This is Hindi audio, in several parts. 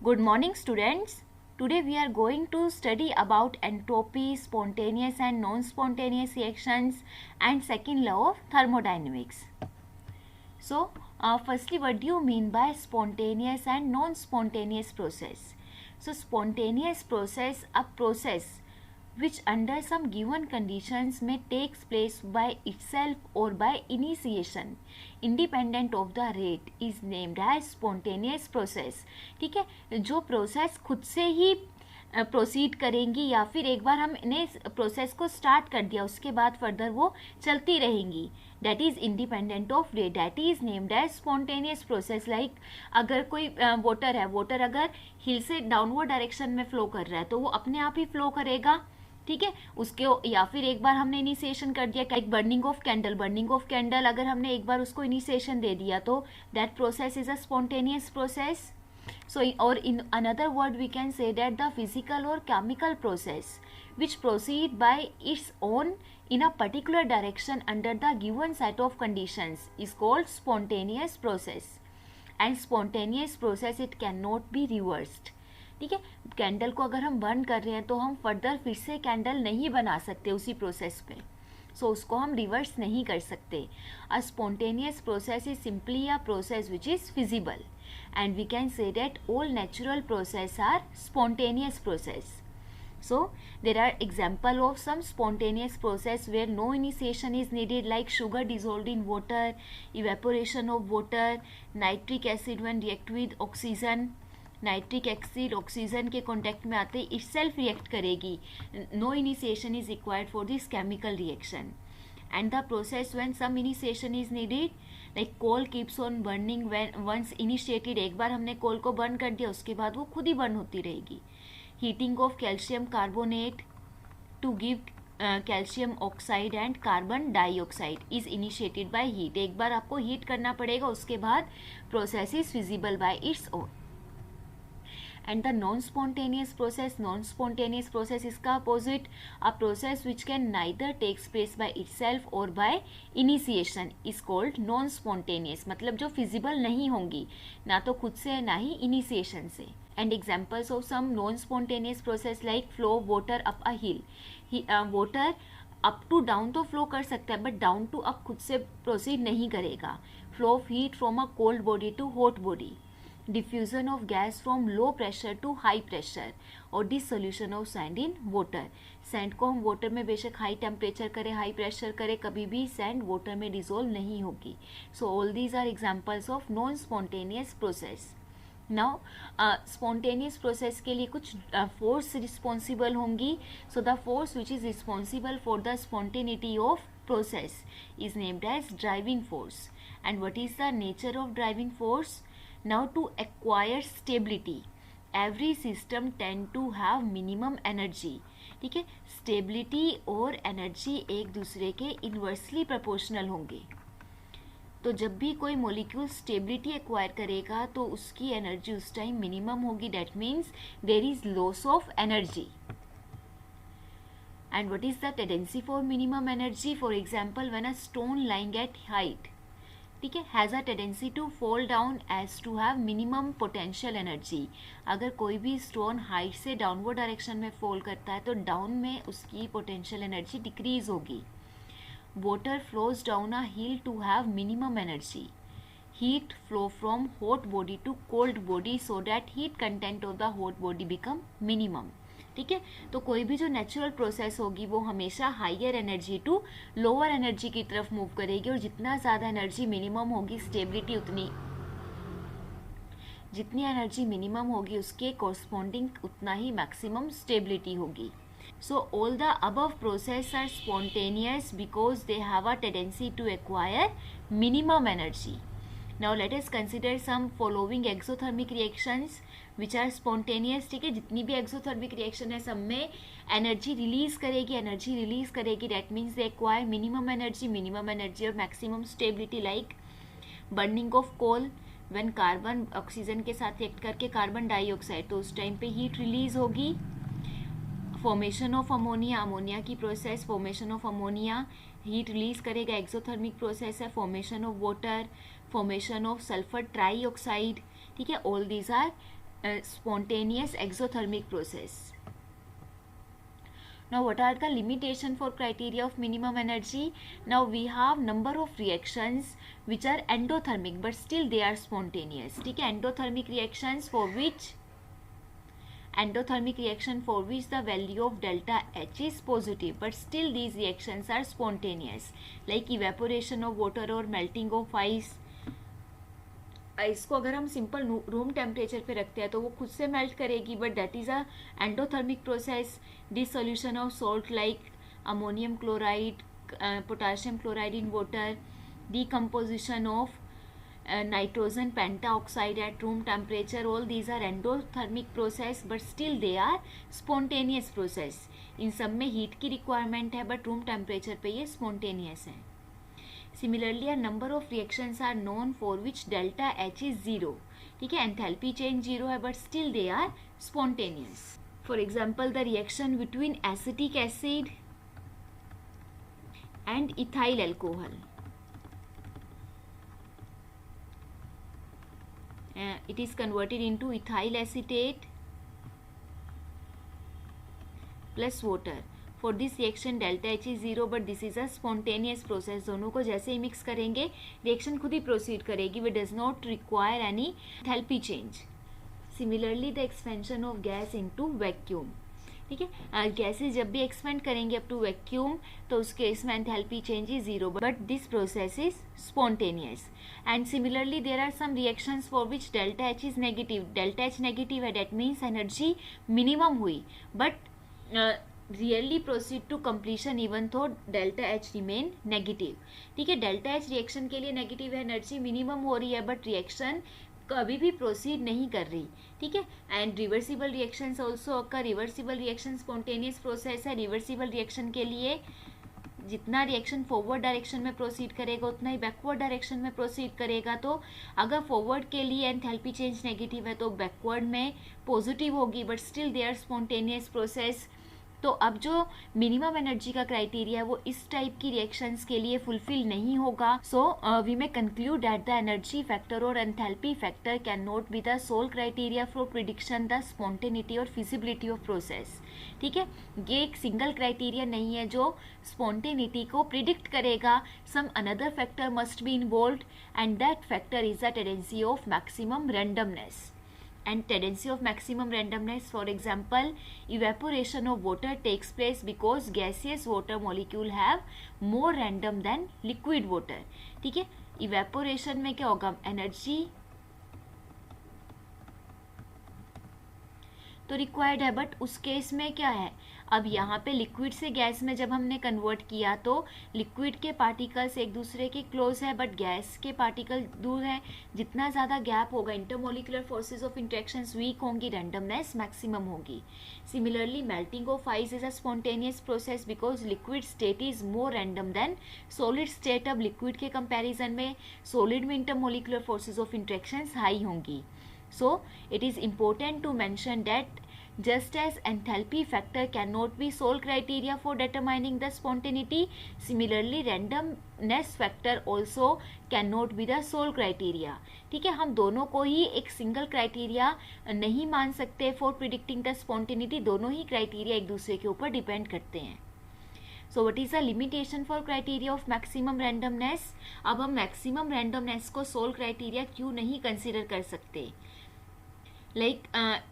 Good morning, students. Today we are going to study about entropy, spontaneous and non-spontaneous reactions, and second law of thermodynamics. So, firstly, what do you mean by spontaneous and non-spontaneous process? So, spontaneous process, a process which under some given conditions may takes place by itself or by initiation independent of the rate is named as spontaneous process. ठीक है, जो प्रोसेस खुद से ही प्रोसीड करेंगी या फिर एक बार हमने प्रोसेस को स्टार्ट कर दिया उसके बाद फर्दर वो चलती रहेंगी, that is independent of rate, that is named as spontaneous process. Like अगर कोई वाटर है, वाटर अगर हिल से डाउनवर्ड डायरेक्शन में फ्लो कर रहा है तो वो अपने आप ही फ्लो करेगा. ठीक है, उसके या फिर एक बार हमने इनिशिएशन कर दिया, लाइक बर्निंग ऑफ कैंडल अगर हमने एक बार उसको इनिशिएशन दे दिया तो that process is a spontaneous process. So, or in another word we can say that the physical or chemical process which proceed by its own in a particular direction under the given set of conditions is called spontaneous process. And spontaneous process it cannot be reversed. ठीक है, कैंडल को अगर हम बर्न कर रहे हैं तो हम फर्दर फिर से कैंडल नहीं बना सकते उसी प्रोसेस पे, सो उसको हम रिवर्स नहीं कर सकते. अ spontaneous process is simply a process which is feasible, and we can say that all natural process are spontaneous process. So there are example of some spontaneous process where no initiation is needed, like sugar dissolved in water, evaporation of water, nitric acid when react with oxygen. Nitric acid oxygen के कॉन्टैक्ट में आते ही itself रिएक्ट करेगी. No initiation is required for this chemical reaction. And the process when some initiation is needed, like coal keeps on burning when once initiated, एक बार हमने कोल को बर्न कर दिया उसके बाद वो खुद ही बर्न होती रहेगी. Heating of calcium carbonate to give calcium oxide and carbon dioxide is initiated by heat. एक बार आपको हीट करना पड़ेगा, उसके बाद process is feasible by its own. And the non-spontaneous process is का opposite, a process which can neither takes place by itself or by initiation is called non-spontaneous. मतलब जो feasible नहीं होंगी ना तो खुद से ना ही initiation से. And examples of some non-spontaneous process like flow of water up a hill. Water up to down तो फ्लो कर सकता है बट डाउन टू अप खुद से प्रोसीड नहीं करेगा. Flow of heat from a cold body to hot body. Diffusion of gas from low pressure to high pressure और dissolution of sand in water. Sand को हम वाटर में बेशक हाई टेम्परेचर करें, हाई प्रेशर करें, कभी भी सैंड वाटर में डिसॉल्व नहीं होगी. So all these are examples of non spontaneous process. Now spontaneous process के लिए कुछ फोर्स रिस्पॉन्सिबल होंगी. So the force which is responsible for the spontaneity of process is named as driving force. And what is the nature of driving force? Now to acquire stability, every system tend to have minimum energy. ठीक है, stability और energy एक दूसरे के inversely proportional होंगे. तो जब भी कोई molecule stability acquire करेगा तो उसकी energy उस टाइम minimum होगी. That means there is loss of energy. And what is the tendency for minimum energy? For example, when a stone lying at height, ठीक है, has a tendency to fall down as to have minimum potential energy. अगर कोई भी स्टोन हाइट से डाउनवर्ड डायरेक्शन में फॉल करता है तो डाउन में उसकी पोटेंशियल एनर्जी डिक्रीज होगी. Water flows down a hill to have minimum energy. Heat flow from hot body to cold body so that heat content of the hot body become minimum. ठीक है, तो कोई भी जो नेचुरल प्रोसेस होगी वो हमेशा higher energy to lower energy की तरफ मूव करेगी और जितना ज़्यादा एनर्जी मिनिमम होगी स्टेबिलिटी उतनी, जितनी एनर्जी मिनिमम होगी उसके कॉरस्पॉन्डिंग उतना ही मैक्सिमम स्टेबिलिटी होगी. So all the above process are spontaneous because they have a tendency to acquire minimum energy. Now let us consider some following exothermic reactions which are spontaneous. ठीक है, जितनी भी exothermic reaction है सब में एनर्जी रिलीज करेगी. That means they acquire minimum energy और maximum stability. Like burning of coal, when carbon oxygen के साथ रिएक्ट करके कार्बन डाइऑक्साइड तो उस टाइम पे हीट रिलीज होगी. फॉर्मेशन ऑफ अमोनिया, अमोनिया की process, formation of ammonia heat release करेगा, एक्सोथर्मिक प्रोसेस है. Formation of water, formation of sulphur trioxide. ठीक है, all these are spontaneous exothermic process. Now what are the limitation for criteria of minimum energy? Now we have number of reactions which are endothermic but still they are spontaneous. ठीक है, endothermic reaction for which the value of delta H is positive but still these reactions are spontaneous, like evaporation of water or melting of ice. इसको अगर हम सिंपल रूम टेम्परेचर पे रखते हैं तो वो खुद से मेल्ट करेगी, but that is a endothermic process. Dissolution of salt like ammonium chloride, potassium chloride in water, decomposition of nitrogen pentaoxide at room temperature, all these are endothermic process but still they are spontaneous process. इन सब में हीट की रिक्वायरमेंट है बट रूम टेम्परेचर पे ये स्पॉन्टेनियस है. Similarly, a number of reactions are known for which delta H is zero. ठीक है, एंथैल्पी चेंज जीरो है but still they are spontaneous. For example the reaction between acetic acid and ethyl alcohol. It is converted into ethyl acetate plus water. For this reaction delta H is zero but this is a spontaneous process. दोनों को जैसे ही मिक्स करेंगे रिएक्शन खुद ही प्रोसीड करेगी. We does not require any enthalpy change. Similarly the expansion of gas into vacuum. ठीक है, गैसेज जब भी एक्सपेंड करेंगे अप टू वैक्यूम तो उस केस में enthalpy change is zero but this process is spontaneous. And similarly there are some reactions for which delta H is negative. Delta H negative है, डेट मीन्स एनर्जी मिनिमम हुई but really proceed to completion even though delta H remain negative. ठीक है, डेल्टा एच रिएक्शन के लिए नेगेटिव है, एनर्जी मिनिमम हो रही है बट रिएक्शन कभी भी प्रोसीड नहीं कर रही. ठीक है, and reversible reactions also occur. Reversible reaction spontaneous process है. रिवर्सिबल रिएक्शन के लिए जितना रिएक्शन फॉरवर्ड डायरेक्शन में प्रोसीड करेगा उतना ही बैकवर्ड डायरेक्शन में प्रोसीड करेगा. तो अगर फॉरवर्ड के लिए एंथैल्पी चेंज नेगेटिव है तो बैकवर्ड में पॉजिटिव होगी but still they are spontaneous process. तो अब जो मिनिमम एनर्जी का क्राइटेरिया है वो इस टाइप की रिएक्शंस के लिए फुलफिल नहीं होगा. So we may conclude that the energy factor और enthalpy factor can not be the sole criteria for prediction the spontaneity और फिजिबिलिटी ऑफ प्रोसेस. ठीक है, ये एक सिंगल क्राइटेरिया नहीं है जो स्पॉन्टेनिटी को प्रिडिक्ट करेगा. Some another factor must be involved and that factor is the tendency of maximum randomness. And tendency of maximum randomness, for example, evaporation of water takes place because gaseous water molecule have more random than liquid water. ठीक है, evaporation में क्या होगा, एनर्जी तो रिक्वायर्ड है बट उस केस में क्या है, अब यहाँ पे लिक्विड से गैस में जब हमने कन्वर्ट किया तो लिक्विड के पार्टिकल्स एक दूसरे के क्लोज है बट गैस के पार्टिकल दूर है. जितना ज़्यादा गैप होगा intermolecular forces of interactions weak होंगी, रैंडमनेस मैक्सिमम होगी. Similarly melting of ice is a spontaneous process because liquid state is more random than solid state. अब लिक्विड के कंपेरिजन में सॉलिड में intermolecular forces of interactions high होंगी. So it is important to mention that just as enthalpy factor cannot be sole criteria for determining the spontaneity, similarly randomness factor also cannot be the sole criteria. ठीक है, हम दोनों को ही एक सिंगल क्राइटेरिया नहीं मान सकते फॉर प्रिडिक्टिंग द स्पॉन्टेनिटी. दोनों ही क्राइटेरिया एक दूसरे के ऊपर डिपेंड करते हैं. So what is the limitation for criteria of maximum randomness. अब हम मैक्सिमम रैंडमनेस को सोल क्राइटेरिया क्यों नहीं कंसिडर कर सकते. Like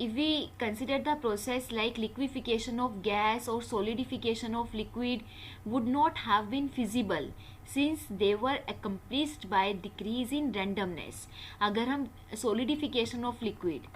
if we consider the process like liquefaction of gas or solidification of liquid would not have been feasible since they were accomplished by decrease in randomness. अगर हम solidification of liquid,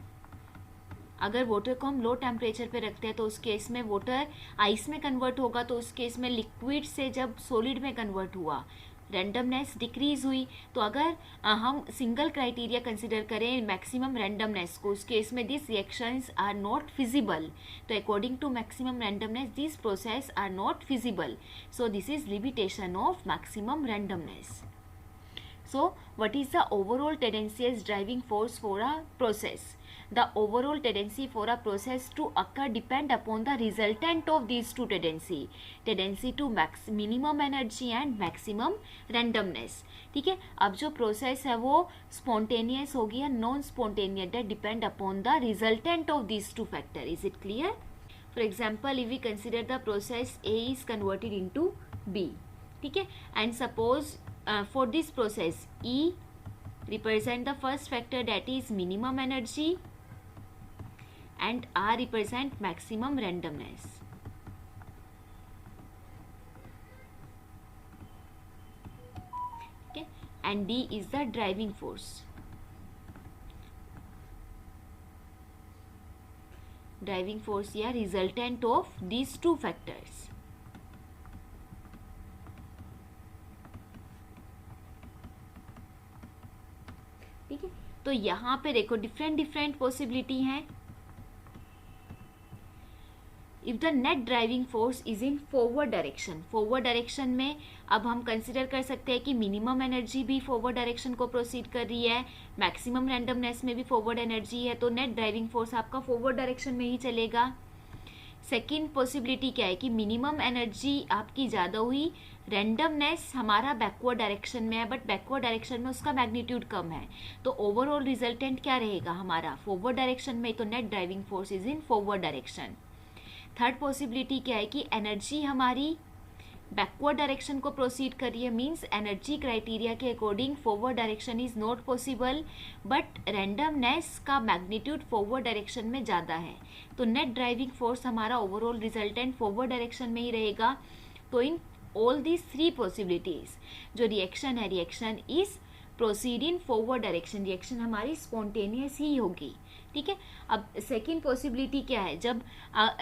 अगर वाटर को हम लो टेम्परेचर पे रखते हैं तो उस केस में वाटर आइस में कन्वर्ट होगा. तो उस केस में लिक्विड से जब सॉलिड में कन्वर्ट हुआ रैंडमनेस डिक्रीज हुई. तो अगर हम सिंगल क्राइटेरिया कंसिडर करें मैक्सिमम रैंडमनेस को, उस केस में this reactions are not feasible. तो according to maximum randomness this process are not feasible. So this is limitation of maximum randomness. So what is the overall tendency as driving force for a process? The overall tendency for a process to occur depend upon the resultant of these two tendency to minimum energy and maximum randomness. ठीक है, अब जो प्रोसेस है वो स्पॉन्टेनियस होगी या non spontaneous, that depend upon the resultant of this two factor. Is it clear? For example, if we consider the process A is converted into B. ठीक है, and suppose for this process E represent the first factor, that is minimum energy, and R represent maximum randomness. Okay, and D is the driving force. Driving force या resultant of these two factors. ठीक है, तो यहाँ पे देखो डिफरेंट पॉसिबिलिटी हैं. If the net driving force is in forward direction में अब हम कंसिडर कर सकते हैं कि मिनिमम एनर्जी भी फॉरवर्ड डायरेक्शन को प्रोसीड कर रही है, मैक्सिमम रैंडमनेस में भी फॉरवर्ड एनर्जी है, तो नेट ड्राइविंग फोर्स आपका फॉरवर्ड डायरेक्शन में ही चलेगा. सेकेंड पॉसिबिलिटी क्या है कि मिनिमम एनर्जी आपकी ज़्यादा हुई, रैंडमनेस हमारा बैकवर्ड डायरेक्शन में है, बट बैकवर्ड डायरेक्शन में उसका मैग्नीट्यूड कम है, तो ओवरऑल रिजल्टेंट क्या रहेगा हमारा फॉरवर्ड डायरेक्शन में, तो net driving force is in forward direction. Third possibility क्या है कि एनर्जी हमारी बैकवर्ड डायरेक्शन को प्रोसीड कर रही है, मीन्स एनर्जी क्राइटेरिया के according forward direction is not possible, but randomness का मैग्नीट्यूड फॉरवर्ड डायरेक्शन में ज़्यादा है, तो नेट ड्राइविंग फोर्स हमारा ओवरऑल रिजल्टेंट फॉरवर्ड डायरेक्शन में ही रहेगा. तो in all these three possibilities जो रिएक्शन है, reaction is proceed in forward direction, reaction हमारी स्पॉन्टेनियस ही होगी. ठीक है, अब सेकेंड पॉसिबिलिटी क्या है, जब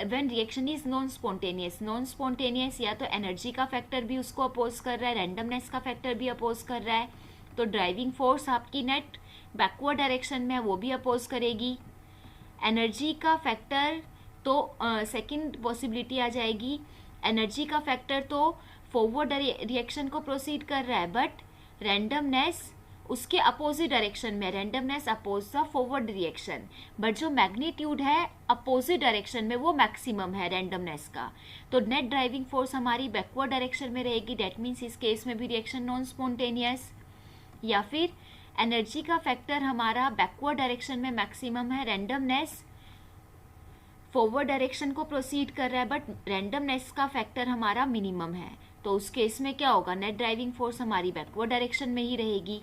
when reaction is non spontaneous या तो एनर्जी का फैक्टर भी उसको अपोज कर रहा है, रैंडमनेस का फैक्टर भी अपोज कर रहा है, तो ड्राइविंग फोर्स आपकी नेट बैकवर्ड डायरेक्शन में है वो भी अपोज करेगी. एनर्जी का फैक्टर तो सेकेंड पॉसिबिलिटी आ जाएगी, एनर्जी का फैक्टर तो फॉरवर्ड रिएक्शन को प्रोसीड कर रहा है, बट रैंडमनेस उसके अपोजिट डायरेक्शन में, randomness oppose the forward reaction, but जो मैग्नीट्यूड है अपोजिट डायरेक्शन में वो मैक्सिमम है रैंडमनेस का, तो नेट ड्राइविंग फोर्स हमारी बैकवर्ड डायरेक्शन में रहेगी. डेट मीन्स इस केस में भी रिएक्शन नॉन स्पॉन्टेनियस. या फिर एनर्जी का फैक्टर हमारा बैकवर्ड डायरेक्शन में मैक्सिमम है, रैंडमनेस फॉरवर्ड डायरेक्शन को प्रोसीड कर रहा है, बट रैंडमनेस का फैक्टर हमारा मिनिमम है, तो उस केस में क्या होगा, नेट ड्राइविंग फोर्स हमारी बैकवर्ड डायरेक्शन में ही रहेगी.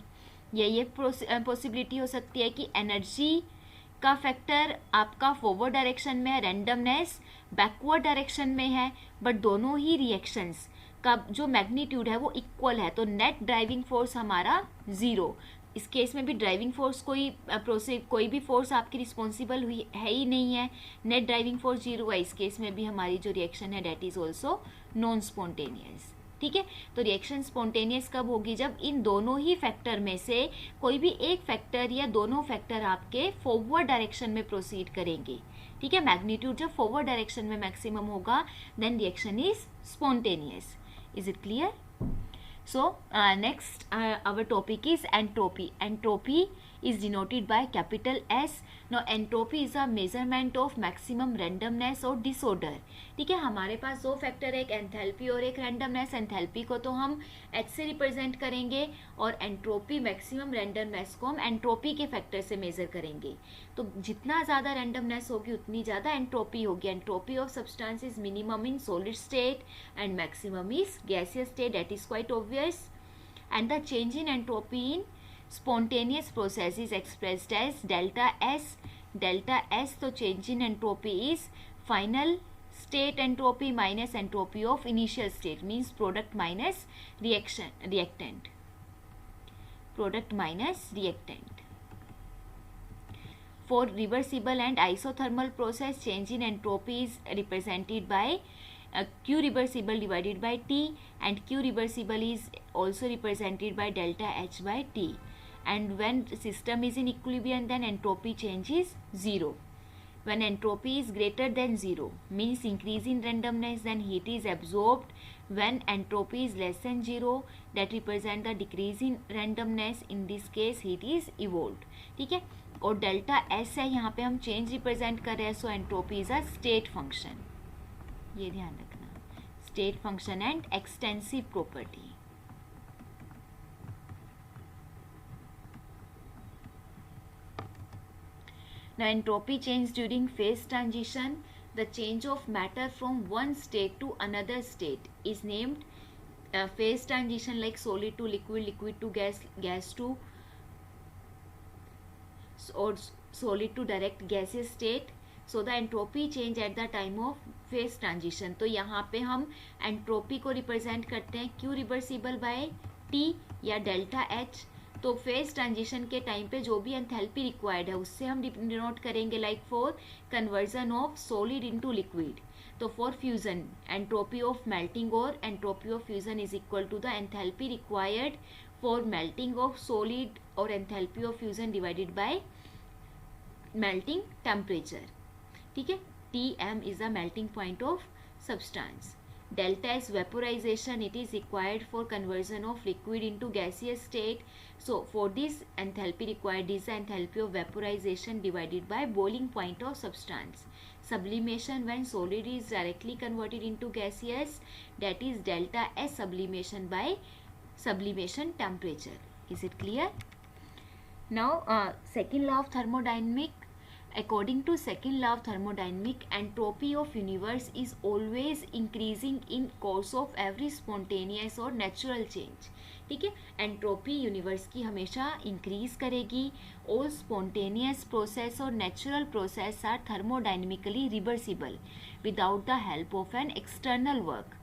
ये पॉसिबिलिटी हो सकती है कि एनर्जी का फैक्टर आपका फॉरवर्ड डायरेक्शन में है, रैंडमनेस बैकवर्ड डायरेक्शन में है, बट दोनों ही रिएक्शंस का जो मैग्नीट्यूड है वो इक्वल है, तो नेट ड्राइविंग फोर्स हमारा जीरो. इस केस में भी ड्राइविंग फोर्स कोई भी फोर्स आपकी रिस्पॉन्सिबल हुई है ही नहीं है, नेट ड्राइविंग फोर्स जीरो है. इस केस में भी हमारी जो रिएक्शन है that is also non spontaneous. ठीक है, तो रिएक्शन स्पॉन्टेनियस कब होगी, जब इन दोनों ही फैक्टर में से कोई भी एक फैक्टर या दोनों फैक्टर आपके फॉरवर्ड डायरेक्शन में प्रोसीड करेंगे. ठीक है, मैग्नीट्यूड जब फॉरवर्ड डायरेक्शन में मैक्सिमम होगा then reaction is spontaneous. Is it clear? So next our topic is entropy. Entropy is denoted by capital S. Now entropy is a measurement of maximum randomness or disorder. ठीक है, हमारे पास दो फैक्टर है, एक एंथैल्पी और एक रैंडमनेस. एंथैल्पी को तो हम H से रिप्रेजेंट करेंगे और एंट्रोपी मैक्सिमम रैंडमनेस को हम एंट्रोपी के फैक्टर से मेजर करेंगे. तो जितना ज़्यादा रैंडमनेस होगी उतनी ज़्यादा एंट्रोपी होगी. Entropy of substance is minimum in solid state and maximum is gaseous state. That is quite obvious. And the change in entropy in spontaneous process is expressed as delta S. Delta S, so change in entropy is final state entropy minus entropy of initial state, means product minus reactant. Product minus reactant. For reversible and isothermal process, change in entropy is represented by Q reversible divided by T, and Q reversible is also represented by delta H by T. And when system is in equilibrium, then entropy change is zero. When entropy is greater than zero, means increase in randomness, then heat is absorbed. When entropy is less than zero, that represent the decrease in randomness. In this case, heat is evolved. ठीक है, और डेल्टा एस है, यहाँ पे हम चेंज रिप्रेजेंट कर रहे हैं, so entropy is a state function, ये ध्यान रखना, state function and extensive property. Now entropy change during phase transition, the change of matter from one state to another state is named phase transition, like solid to liquid, liquid to gas, gas to or solid to direct gaseous state. So the entropy change at the time of phase transition. तो यहाँ पे हम entropy को represent करते हैं Q reversible by T या डेल्टा H। तो फेज ट्रांजिशन के टाइम पे जो भी एंथैल्पी रिक्वायर्ड है उससे हम डिनोट करेंगे, like for conversion of solid into liquid, तो for fusion entropy of melting और entropy of fusion is equal to the enthalpy required for melting of solid और enthalpy of fusion divided by melting temperature. ठीक है, Tm is the melting point of substance. Delta S vaporization, it is required for conversion of liquid into gaseous state. So for this enthalpy required is the enthalpy of vaporization divided by boiling point of substance. Sublimation, when solid is directly converted into gaseous, that is delta S sublimation by sublimation temperature. Is it clear? Now second law of thermodynamic. According to second law of thermodynamic, entropy of universe is always increasing in course of every spontaneous और natural change. ठीक है, एंट्रोपी यूनिवर्स की हमेशा इंक्रीज करेगी। ऑल स्पॉन्टेनियस प्रोसेस और natural process are thermodynamically reversible without the help of an external work.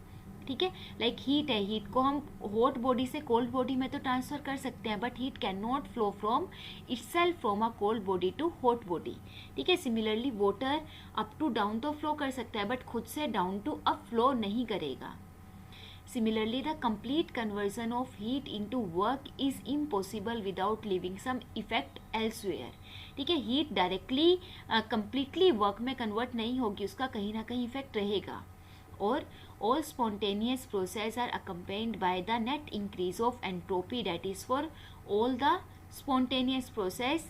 ठीक है, लाइक हीट है, हीट को हम हॉट बॉडी से कोल्ड बॉडी में तो ट्रांसफर कर सकते हैं, but heat can not flow from itself from a cold body to hot body. ठीक है, similarly water up to down तो फ्लो कर सकता है, बट खुद से डाउन टू अप फ्लो नहीं करेगा। Similarly the complete conversion of heat into work is impossible without living some effect elsewhere. ठीक है, हीट डायरेक्टली कंप्लीटली वर्क में कन्वर्ट नहीं होगी, उसका कहीं ना कहीं इफेक्ट रहेगा। और all spontaneous process are accompanied by the net increase of entropy, that is for all the spontaneous process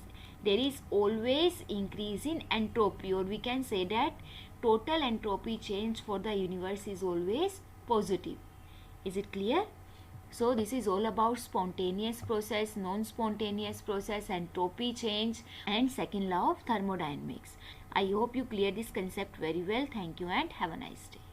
there is always increase in entropy, or we can say that total entropy change for the universe is always positive. Is it clear? So this is all about spontaneous process, non-spontaneous process, entropy change and second law of thermodynamics. I hope you clear this concept very well. Thank you and have a nice day.